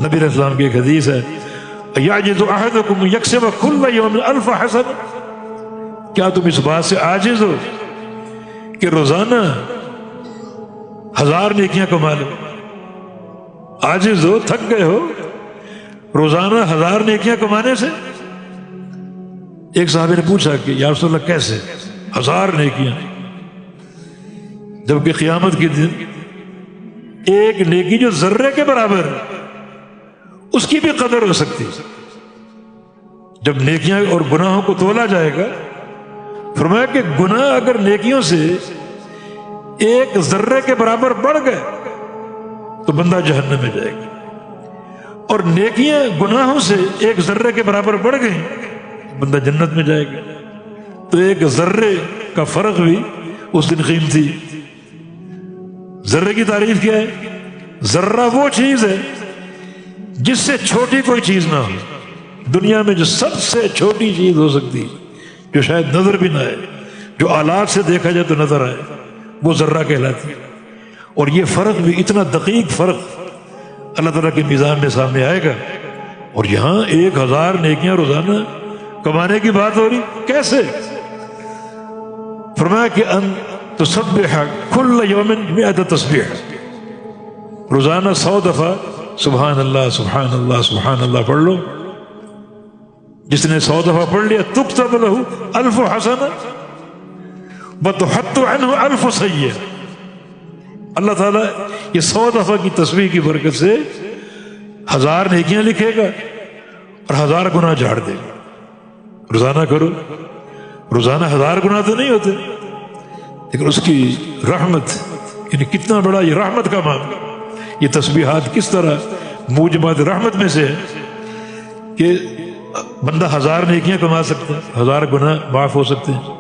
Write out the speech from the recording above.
نبی علیہ السلام کی ایک حدیث ہے یعجز احدکم یکسب کل یوم 1000 حسنہ، کیا تم اس بات سے عاجز ہو کہ روزانہ 1000 نیکیاں کما لو؟ عاجز ہو، تھک گئے ہو روزانہ 1000 نیکیاں کمانے سے؟ ایک صحابی نے پوچھا کہ یا رسول اللہ کیسے 1000 نیکیاں، جبکہ قیامت کے دن ایک نیکی جو ذرے کے برابر اس کی بھی قدر ہو سکتی؟ جب نیکیاں اور گناہوں کو تولا جائے گا، فرمایا کہ گناہ اگر نیکیوں سے ایک ذرے کے برابر بڑھ گئے تو بندہ جہنم میں جائے گا، اور نیکیاں گناہوں سے ایک ذرے کے برابر بڑھ گئی بندہ جنت میں جائے گا۔ تو ایک ذرے کا فرق بھی اس دن قیمتی۔ ذرے کی تعریف کیا ہے؟ ذرہ وہ چیز ہے جس سے چھوٹی کوئی چیز نہ ہو، دنیا میں جو سب سے چھوٹی چیز ہو سکتی، جو شاید نظر بھی نہ آئے، جو آلات سے دیکھا جائے تو نظر آئے، وہ ذرہ کہلاتی ہے۔ اور یہ فرق بھی اتنا دقیق فرق اللہ تعالیٰ کے میزان میں سامنے آئے گا، اور یہاں 1000 نیکیاں روزانہ کمانے کی بات ہو رہی، کیسے؟ فرمایا کہ ان تسبح کل یوم 100 تسبیح، روزانہ 100 دفعہ سبحان اللہ سبحان اللہ سبحان اللہ پڑھ لو۔ جس نے 100 دفعہ پڑھ لیا تکتب لہ 1000 حسنہ وتحط عنہ 1000 سیئہ، اللہ تعالیٰ یہ 100 دفعہ کی تسبیح کی برکت سے 1000 نیکیاں لکھے گا اور 1000 گناہ جھاڑ دے گا۔ روزانہ کرو، روزانہ 1000 گناہ تو نہیں ہوتے، لیکن اس کی رحمت، یعنی کتنا بڑا یہ رحمت کا معاملہ، یہ تسبیحات کس طرح موجبات رحمت میں سے ہے کہ بندہ 1000 نیکیاں کما سکتا ہے، 1000 گناہ معاف ہو سکتے ہیں۔